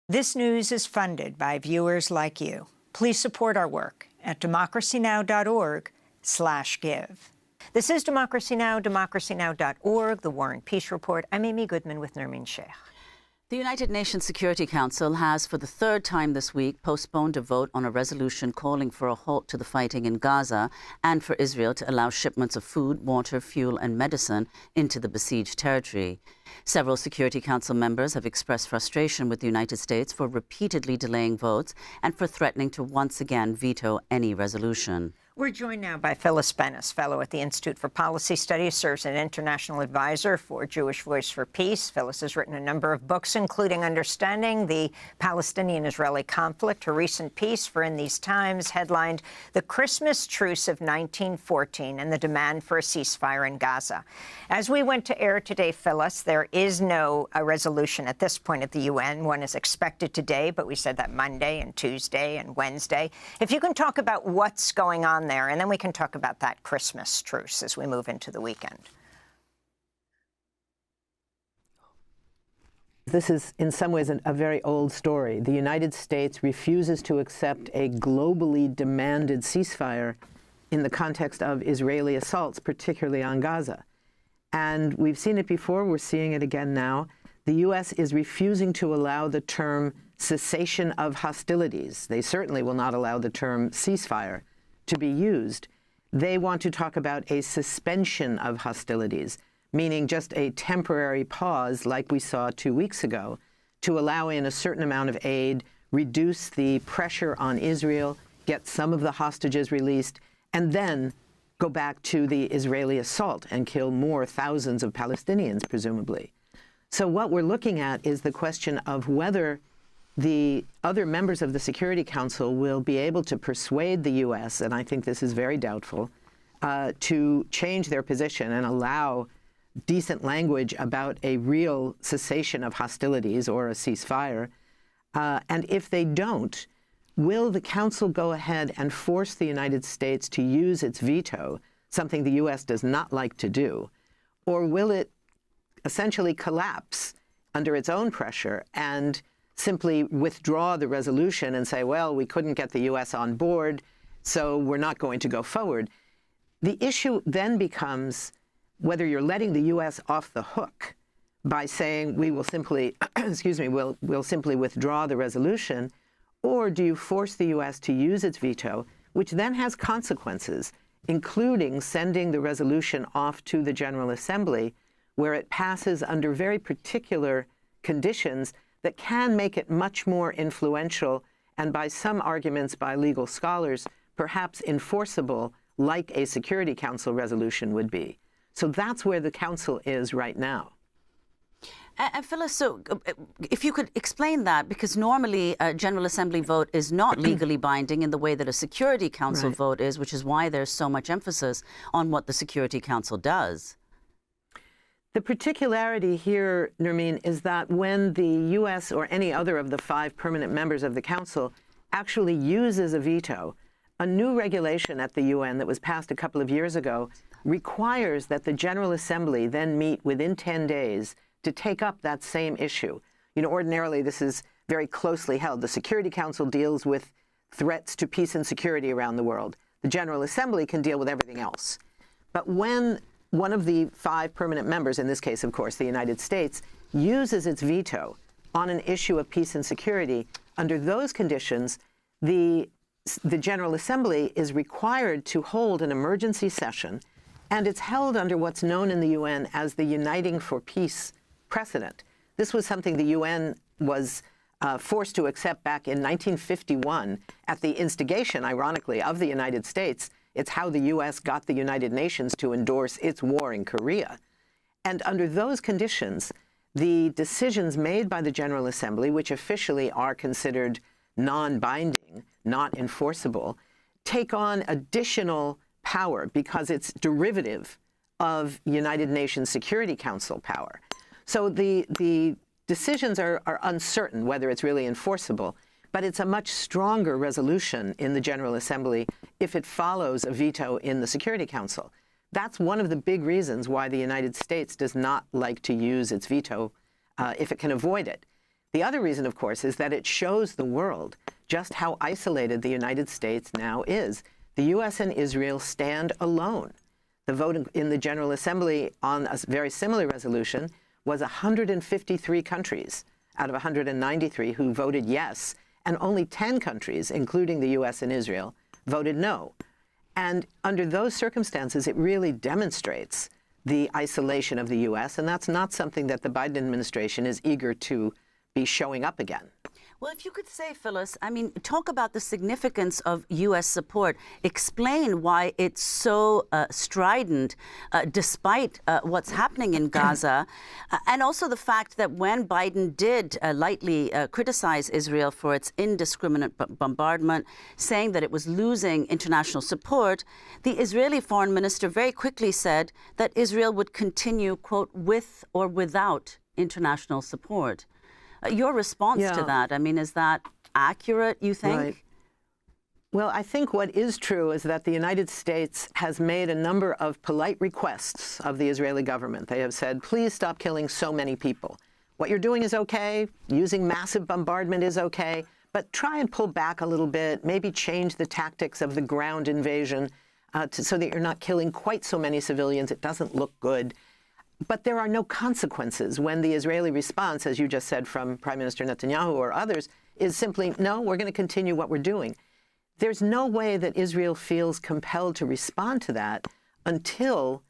This news is funded by viewers like you. Please support our work at democracynow.org/give. This is Democracy Now!, democracynow.org, The War and Peace Report. I'm Amy Goodman with Nermeen Sheikh. The United Nations Security Council has, for the third time this week, postponed a vote on a resolution calling for a halt to the fighting in Gaza and for Israel to allow shipments of food, water, fuel and medicine into the besieged territory. Several Security Council members have expressed frustration with the United States for repeatedly delaying votes and for threatening to once again veto any resolution. We're joined now by Phyllis Bennis, fellow at the Institute for Policy Studies, serves as an international advisor for Jewish Voice for Peace. Phyllis has written a number of books, including Understanding the Palestinian-Israeli Conflict, her recent piece for In These Times, headlined The Christmas Truce of 1914 and the Demand for a Ceasefire in Gaza. As we went to air today, Phyllis, there is no resolution at this point at the UN. One is expected today, but we said that Monday and Tuesday and Wednesday. If you can talk about what's going on there, and then we can talk about that Christmas truce as we move into the weekend. This is, in some ways, a very old story. The United States refuses to accept a globally demanded ceasefire in the context of Israeli assaults, particularly on Gaza. And we've seen it before, we're seeing it again now. The U.S. is refusing to allow the term cessation of hostilities. They certainly will not allow the term ceasefire to be used. They want to talk about a suspension of hostilities, meaning just a temporary pause like we saw 2 weeks ago, to allow in a certain amount of aid, reduce the pressure on Israel, get some of the hostages released, and then go back to the Israeli assault and kill more thousands of Palestinians, presumably. So what we're looking at is the question of whether the other members of the Security Council will be able to persuade the U.S., and I think this is very doubtful, to change their position and allow decent language about a real cessation of hostilities or a ceasefire. And if they don't, will the Council go ahead and force the United States to use its veto, something the U.S. does not like to do, or will it essentially collapse under its own pressure and simply withdraw the resolution and say, well, we couldn't get the U.S. on board, so we're not going to go forward? The issue then becomes whether you're letting the U.S. off the hook by saying we will simply, we'll simply withdraw the resolution, or do you force the U.S. to use its veto, which then has consequences, including sending the resolution off to the General Assembly, where it passes under very particular conditions that can make it much more influential and, by some arguments by legal scholars, perhaps enforceable like a Security Council resolution would be. So that's where the Council is right now. And Phyllis, so if you could explain that, because normally a General Assembly vote is not legally binding in the way that a Security Council vote is, which is why there's so much emphasis on what the Security Council does. The particularity here, Nermeen, is that when the U.S. or any other of the 5 permanent members of the Council actually uses a veto, a new regulation at the UN that was passed a couple of years ago requires that the General Assembly then meet within 10 days to take up that same issue. You know, ordinarily this is very closely held. The Security Council deals with threats to peace and security around the world. The General Assembly can deal with everything else. But when one of the 5 permanent members, in this case, of course, the United States, uses its veto on an issue of peace and security, under those conditions, the General Assembly is required to hold an emergency session, and it's held under what's known in the UN as the Uniting for Peace precedent. This was something the UN was forced to accept back in 1951 at the instigation, ironically, of the United States. It's how the U.S. got the United Nations to endorse its war in Korea. And under those conditions, the decisions made by the General Assembly, which officially are considered non-binding, not enforceable, take on additional power because it's derivative of United Nations Security Council power. So the decisions are uncertain whether it's really enforceable. But it's a much stronger resolution in the General Assembly if it follows a veto in the Security Council. That's one of the big reasons why the United States does not like to use its veto if it can avoid it. The other reason, of course, is that it shows the world just how isolated the United States now is. The U.S. and Israel stand alone. The vote in the General Assembly on a very similar resolution was 153 countries out of 193 who voted yes, and only 10 countries, including the U.S. and Israel, voted no. And under those circumstances, it really demonstrates the isolation of the U.S., and that's not something that the Biden administration is eager to be showing up again. Well, if you could say, Phyllis, I mean, talk about the significance of U.S. support. Explain why it's so strident despite what's happening in Gaza. And also the fact that when Biden did lightly criticize Israel for its indiscriminate bombardment, saying that it was losing international support, the Israeli foreign minister very quickly said that Israel would continue, quote, with or without international support. Your response to that, I mean, is that accurate, you think? Right. Well, I think what is true is that the United States has made a number of polite requests of the Israeli government. They have said, please stop killing so many people. What you're doing is okay. Using massive bombardment is okay. But try and pull back a little bit, maybe change the tactics of the ground invasion so that you're not killing quite so many civilians. It doesn't look good. But there are no consequences when the Israeli response, as you just said from Prime Minister Netanyahu or others, is simply, no, we're going to continue what we're doing. There's no way that Israel feels compelled to respond to that until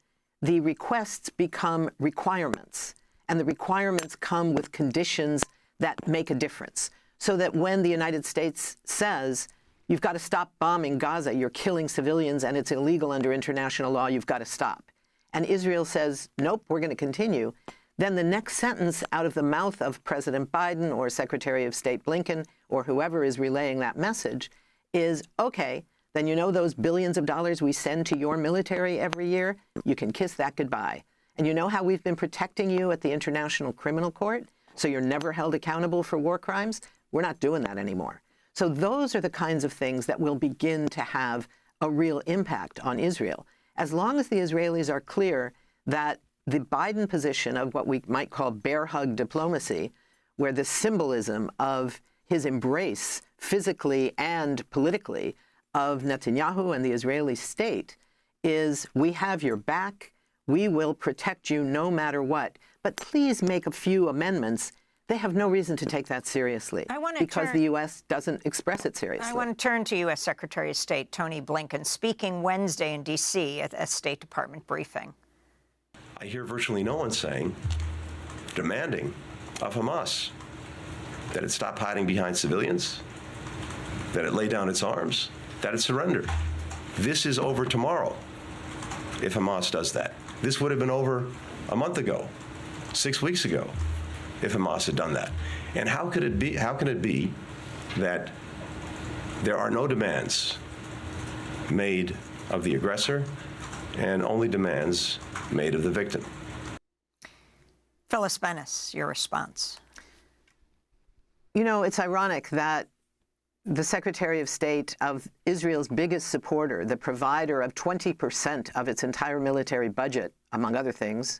the requests become requirements. And the requirements come with conditions that make a difference. So that when the United States says, you've got to stop bombing Gaza, you're killing civilians and it's illegal under international law, you've got to stop. And Israel says, nope, we're going to continue, then the next sentence out of the mouth of President Biden or Secretary of State Blinken or whoever is relaying that message is, okay, then you know those billions of dollars we send to your military every year? You can kiss that goodbye. And you know how we've been protecting you at the International Criminal Court so you're never held accountable for war crimes? We're not doing that anymore. So those are the kinds of things that will begin to have a real impact on Israel. As long as the Israelis are clear that the Biden position of what we might call bear hug diplomacy, where the symbolism of his embrace physically and politically of Netanyahu and the Israeli state is, we have your back, we will protect you no matter what, but please make a few amendments. They have no reason to take that seriously because the U.S. doesn't express it seriously. I want to turn to U.S. Secretary of State Tony Blinken, speaking Wednesday in D.C. at a State Department briefing. I hear virtually no one saying, demanding of Hamas that it stop hiding behind civilians, that it lay down its arms, that it surrender. This is over tomorrow if Hamas does that. This would have been over a month ago, 6 weeks ago, if Hamas had done that. And how can it be that there are no demands made of the aggressor and only demands made of the victim? Phyllis Bennis, your response. You know, it's ironic that the Secretary of State of Israel's biggest supporter, the provider of 20% of its entire military budget, among other things,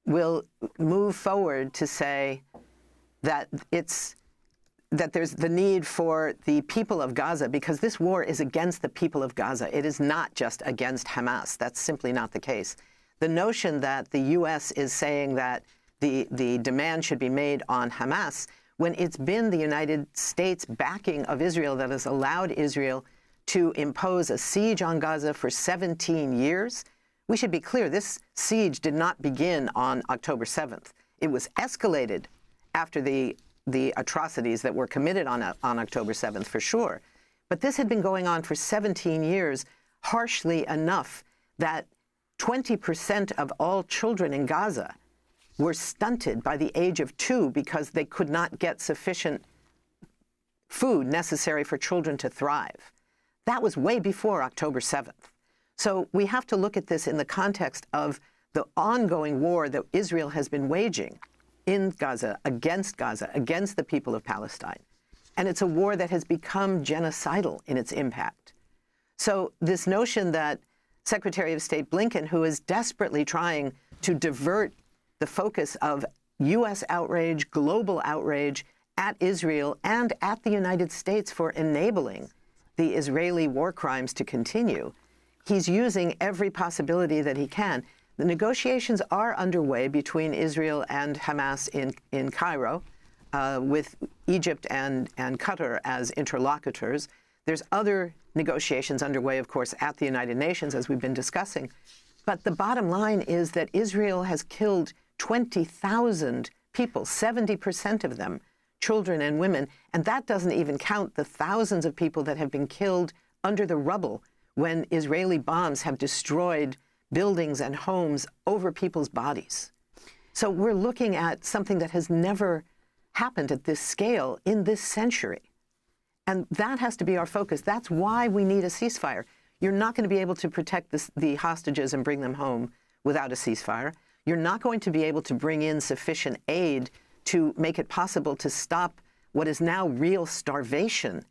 will move forward to say that there's the need for the people of Gaza, because this war is against the people of Gaza. It is not just against Hamas. That's simply not the case. The notion that the U.S. is saying that the demand should be made on Hamas, when it's been the United States backing of Israel that has allowed Israel to impose a siege on Gaza for 17 years, we should be clear, this siege did not begin on October 7th. It was escalated after the atrocities that were committed on October 7th, for sure. But this had been going on for 17 years, harshly enough that 20% of all children in Gaza were stunted by the age of 2 because they could not get sufficient food necessary for children to thrive. That was way before October 7th. So we have to look at this in the context of the ongoing war that Israel has been waging in Gaza, against the people of Palestine. And it's a war that has become genocidal in its impact. So this notion that Secretary of State Blinken, who is desperately trying to divert the focus of U.S. outrage, global outrage at Israel and at the United States for enabling the Israeli war crimes to continue. He's using every possibility that he can. The negotiations are underway between Israel and Hamas in Cairo, with Egypt and Qatar as interlocutors. There's other negotiations underway, of course, at the United Nations, as we've been discussing. But the bottom line is that Israel has killed 20,000 people, 70% of them, children and women, and that doesn't even count the thousands of people that have been killed under the rubble when Israeli bombs have destroyed buildings and homes over people's bodies. So we're looking at something that has never happened at this scale in this century. And that has to be our focus. That's why we need a ceasefire. You're not going to be able to protect the hostages and bring them home without a ceasefire. You're not going to be able to bring in sufficient aid to make it possible to stop what is now real starvation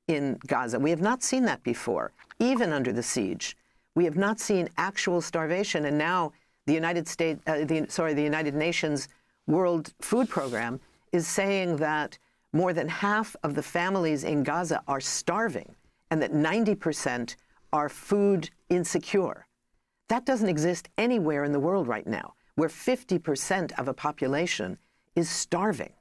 in Gaza. We have not seen that before, even under the siege. We have not seen actual starvation, and now the the United Nations World Food Program is saying that more than half of the families in Gaza are starving, and that 90% are food insecure. That doesn't exist anywhere in the world right now, where 50% of a population is starving.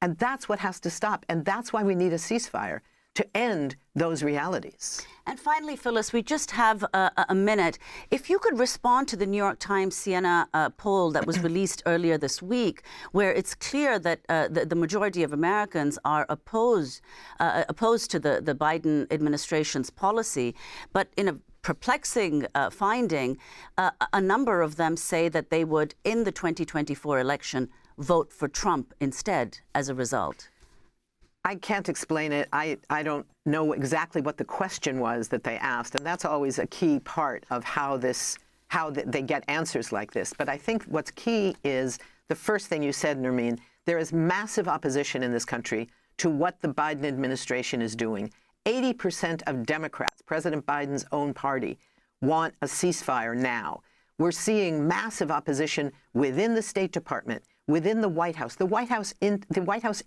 And that's what has to stop, and that's why we need a ceasefire, to end those realities. And finally, Phyllis, we just have a minute. If you could respond to the New York Times Siena poll that was released earlier this week, where it's clear that the majority of Americans are opposed to the Biden administration's policy, but in a perplexing finding, a number of them say that they would, in the 2024 election, vote for Trump instead as a result. I can't explain it. I don't know exactly what the question was that they asked, and that's always a key part of how they get answers like this. But I think what's key is the first thing you said, Nermeen. There is massive opposition in this country to what the Biden administration is doing. 80% of Democrats, President Biden's own party, want a ceasefire now. We're seeing massive opposition within the State Department, within the White House. The White House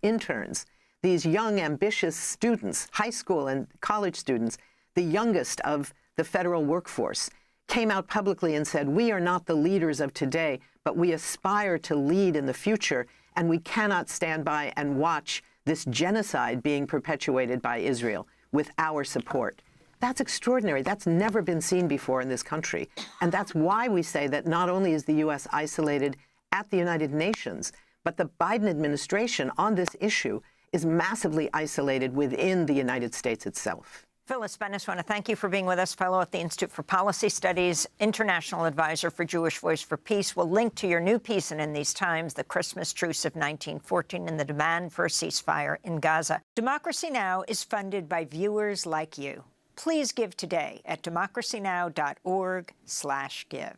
interns, these young, ambitious students, high school and college students, the youngest of the federal workforce, came out publicly and said, we are not the leaders of today, but we aspire to lead in the future, and we cannot stand by and watch this genocide being perpetuated by Israel with our support. That's extraordinary. That's never been seen before in this country. And that's why we say that not only is the U.S. isolated at the United Nations, but the Biden administration on this issue is massively isolated within the United States itself. Phyllis Bennis, I want to thank you for being with us, fellow at the Institute for Policy Studies, international advisor for Jewish Voice for Peace. We'll link to your new piece in These Times, The Christmas Truce of 1914 and the Demand for a Ceasefire in Gaza. Democracy Now! Is funded by viewers like you. Please give today at democracynow.org/give.